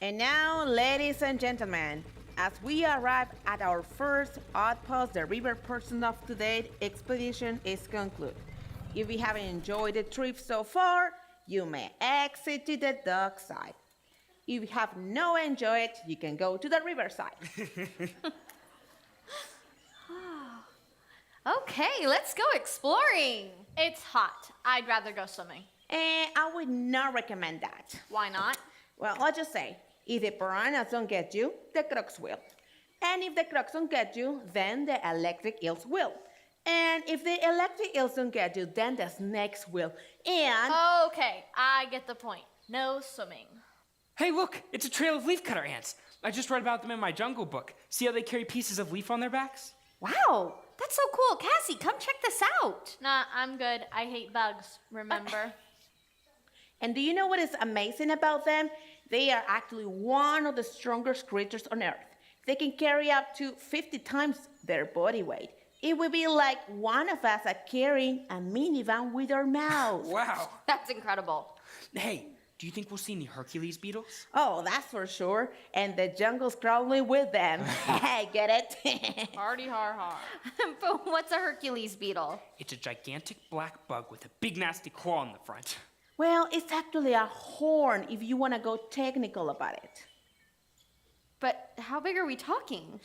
And now, ladies and gentlemen, as we arrive at our first outpost, the river person of today's expedition is concluded. If you haven't enjoyed the trip so far, you may exit to the dock side. If you have not enjoyed it, you can go to the riverside. Okay, let's go exploring. It's hot. I'd rather go swimming. And I would not recommend that. Why not? Well, let's just say, if the piranhas don't get you, the crocs will. And if the crocs don't get you, then the electric eels will. And if the electric eels don't get you, then the snakes will. And... Okay, I get the point. No swimming. Hey, look, it's a trail of leafcutter ants. I just read about them in my jungle book. See how they carry pieces of leaf on their backs? Wow, that's so cool. Cassie, come check this out. Nah, I'm good. I hate bugs, remember? And do you know what is amazing about them? They are actually one of the strongest creatures on Earth. They can carry up to 50 times their body weight. It would be like one of us carrying a minivan with our mouths. Wow. That's incredible. Hey, do you think we'll see any Hercules beetles? Oh, that's for sure. And the jungle's crawling with them. Get it? Hardy har har. But what's a Hercules beetle? It's a gigantic black bug with a big nasty claw on the front. Well, it's actually a horn if you want to go technical about it. But how big are we talking?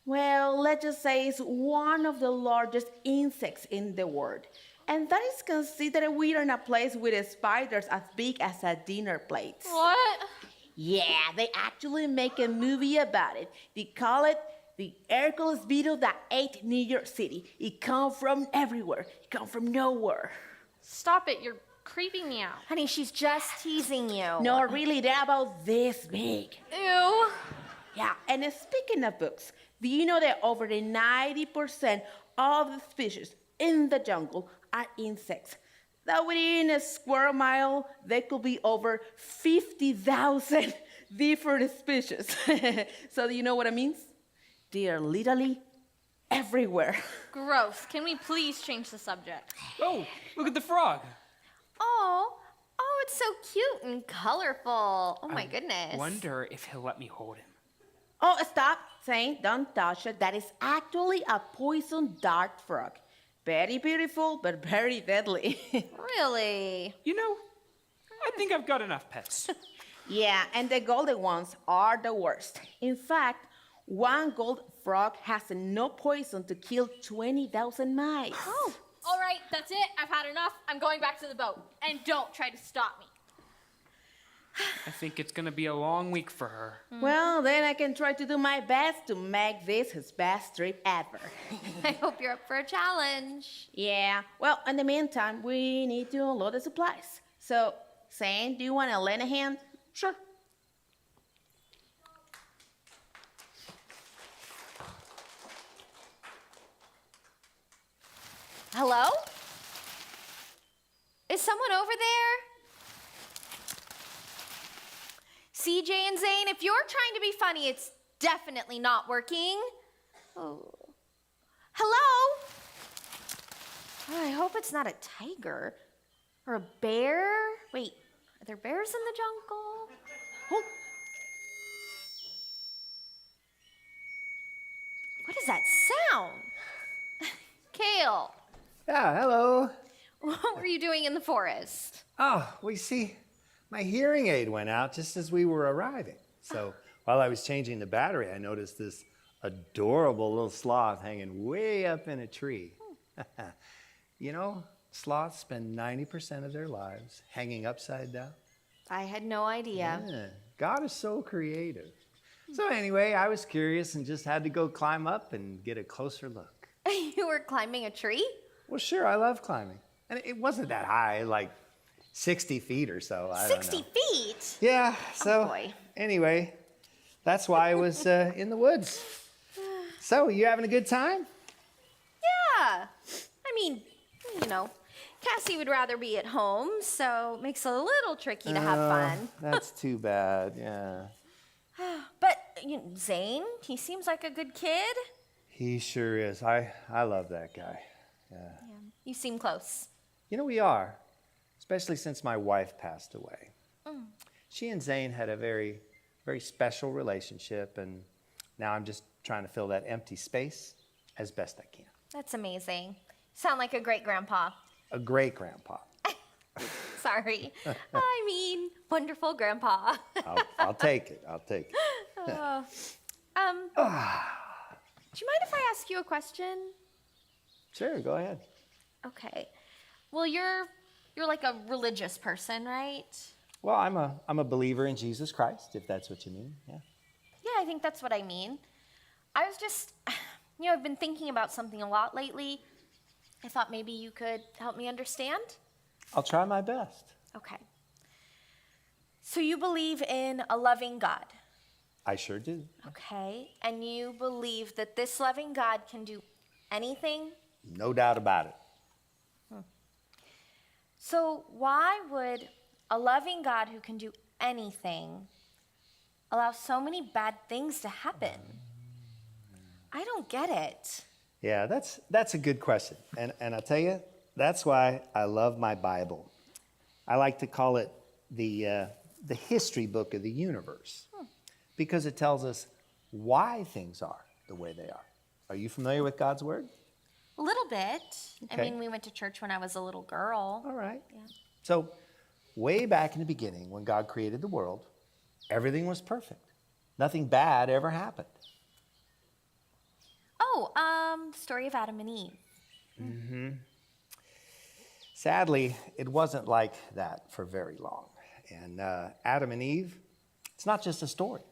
Well, let's just say it's one of the largest insects in the world. And that is considered we are in a place with spiders as big as a dinner plate. What? Yeah, they actually make a movie about it. They call it the Hercules beetle that ate New York City. It comes from everywhere. It comes from nowhere. Stop it. You're creeping me out. Honey, she's just teasing you. No, really, they're about this big. Ew. Yeah, and speaking of books, do you know that over 90% of the species in the jungle are insects? That within a square mile, there could be over 50,000 different species. So do you know what it means? They are literally everywhere. Gross. Can we please change the subject? Oh, look at the frog. Oh, it's so cute and colorful. Oh my goodness. Wonder if he'll let me hold him. Oh, stop saying, don't touch it. That is actually a poison dart frog. Very beautiful, but very deadly. Really? You know, I think I've got enough pets. Yeah, and the golden ones are the worst. In fact, one gold frog has enough poison to kill 20,000 mice. Oh. All right, that's it. I've had enough. I'm going back to the boat. And don't try to stop me. I think it's gonna be a long week for her. Well, then I can try to do my best to make this his best trip ever. I hope you're up for a challenge. Yeah, well, in the meantime, we need to unload the supplies. So, Zane, do you want to lend a hand? Sure. Hello? Is someone over there? CJ and Zane, if you're trying to be funny, it's definitely not working. Oh. Hello? Oh, I hope it's not a tiger or a bear. Wait, are there bears in the jungle? Oh. What is that sound? Kale, Yeah, hello. what were you doing in the forest? Oh, we see, my hearing aid went out just as we were arriving. So while I was changing the battery, I noticed this adorable little sloth hanging way up in a tree. You know, sloths spend 90% of their lives hanging upside down. I had no idea. Yeah, God is so creative. So anyway, I was curious and just had to go climb up and get a closer look. You were climbing a tree? Well, sure, I love climbing. And it wasn't that high, like 60 feet or so. I don't 60 know. feet? Yeah, so boy. anyway, that's why I was in the woods. So, you having a good time? Yeah. I mean, you know, Cassie would rather be at home, so it makes it a little tricky to have fun. That's too bad, yeah. But you know, Zane, he seems like a good kid. He sure is. I love that guy. Yeah. Yeah, you seem close. You know, we are, especially since my wife passed away. She and Zane had a very very special relationship, and now I'm just trying to fill that empty space as best I can. That's amazing. Sound like a great grandpa. A great grandpa. Sorry. I mean, wonderful grandpa. I'll take it. I'll take it. Do you mind if I ask you a question? Sure, go ahead. Okay. Well, you're like a religious person, right? Well, I'm a believer in Jesus Christ, if that's what you mean. Yeah. Yeah, I think that's what I mean. I was just, I've been thinking about something a lot lately. I thought maybe you could help me understand. I'll try my best. Okay. So you believe in a loving God. I sure do. Okay. And you believe that this loving God can do anything? No doubt about it. So why would a loving God who can do anything allow so many bad things to happen? I don't get it. Yeah, that's a good question. And I'll tell you, that's why I love my Bible. I like to call it the history book of the universe because it tells us why things are the way they are. Are you familiar with God's word? A little bit. I Okay. mean, we went to church when I was a little girl. All right. Yeah. So, way back in the beginning, when God created the world, everything was perfect. Nothing bad ever happened. Oh, the story of Adam and Eve. Sadly, it wasn't like that for very long. And Adam and Eve, it's not just a story.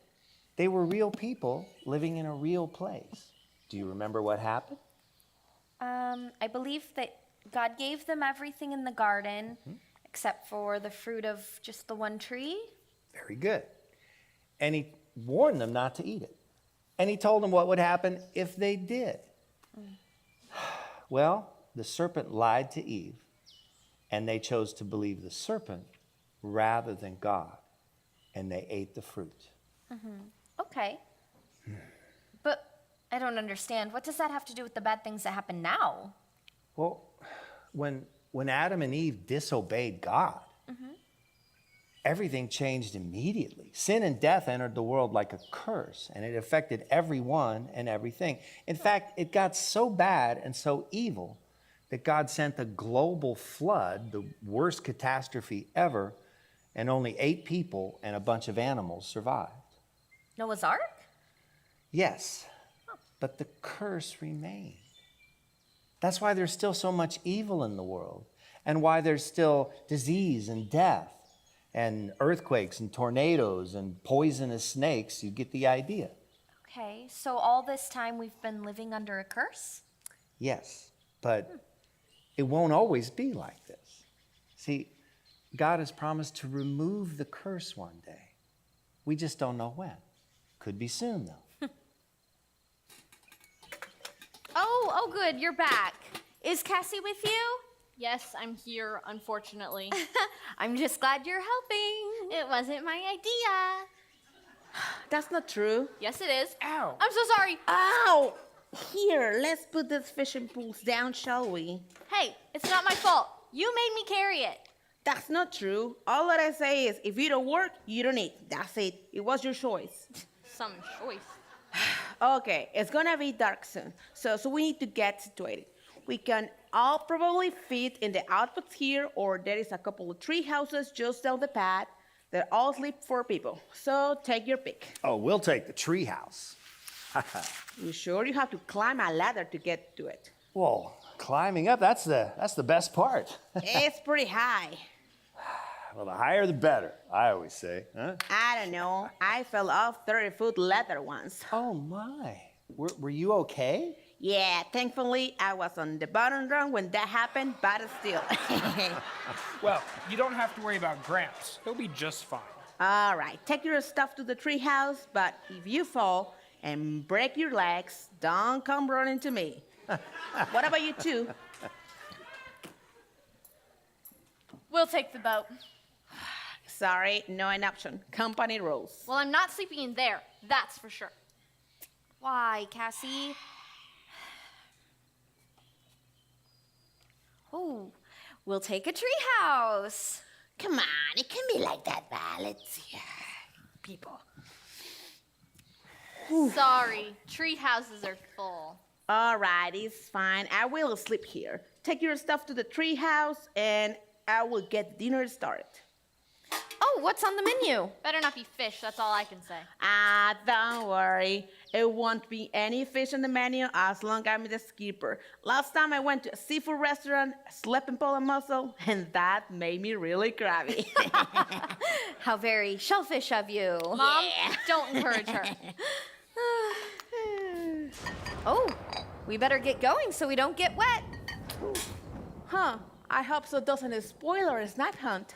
They were real people living in a real place. Do you remember what happened? I believe that God gave them everything in the garden except for the fruit of just the one tree. Very good. And he warned them not to eat it. And he told them what would happen if they did. Well, the serpent lied to Eve, and they chose to believe the serpent rather than God, and they ate the fruit. Okay. But I don't understand. What does that have to do with the bad things that happen now? Well, when Adam and Eve disobeyed God, everything changed immediately. Sin and death entered the world like a curse, and it affected everyone and everything. In fact, it got so bad and so evil that God sent a global flood, the worst catastrophe ever, and only 8 people and a bunch of animals survived. Noah's Ark? Yes, but the curse remained. That's why there's still so much evil in the world, and why there's still disease and death, and earthquakes and tornadoes and poisonous snakes. You get the idea. Okay, so all this time we've been living under a curse? Yes, but it won't always be like this. See, God has promised to remove the curse one day. We just don't know when. Could be soon, though. Oh, good, you're back. Is Cassie with you? Yes, I'm here, unfortunately. I'm just glad you're helping. It wasn't my idea. That's not true. Yes, it is. Ow. I'm so sorry. Ow! Here, let's put these fishing poles down, shall we? Hey, it's not my fault. You made me carry it. That's not true. All that I say is, if you don't work, you don't eat. That's it. It was your choice. Some choice. Okay, it's gonna be dark soon, so we need to get situated. We can all probably fit in the outbucks here, or there is a couple of tree houses just down the path that all sleep 4 people. So take your pick. Oh, we'll take the tree house. You sure you have to climb a ladder to get to it? Whoa, climbing up, that's the best part. It's pretty high. Well, the higher the better, I always say, huh? I don't know. I fell off 30-foot ladder once. Oh, my. Were you okay? Yeah, thankfully I was on the bottom rung when that happened, but still. Well, you don't have to worry about Gramps. He'll be just fine. All right, take your stuff to the treehouse, but if you fall and break your legs, don't come running to me. What about you two? We'll take the boat. Sorry, no an option. Company rules. Well, I'm not sleeping in there. That's for sure. Why, Cassie? Oh, we'll take a treehouse. Come on, it can be like that, Val. It's people. Sorry, tree houses are full. All right, it's fine. I will sleep here. Take your stuff to the tree house, and I will get dinner started. Oh, what's on the menu? Better not be fish, that's all I can say. Ah, don't worry. It won't be any fish on the menu as long as I'm the skipper. Last time I went to a seafood restaurant, I slept in polo mussel, and that made me really crabby. How very shellfish of you. Mom, don't encourage her. Oh, we better get going so we don't get wet. Huh, I hope so doesn't spoil our snack hunt.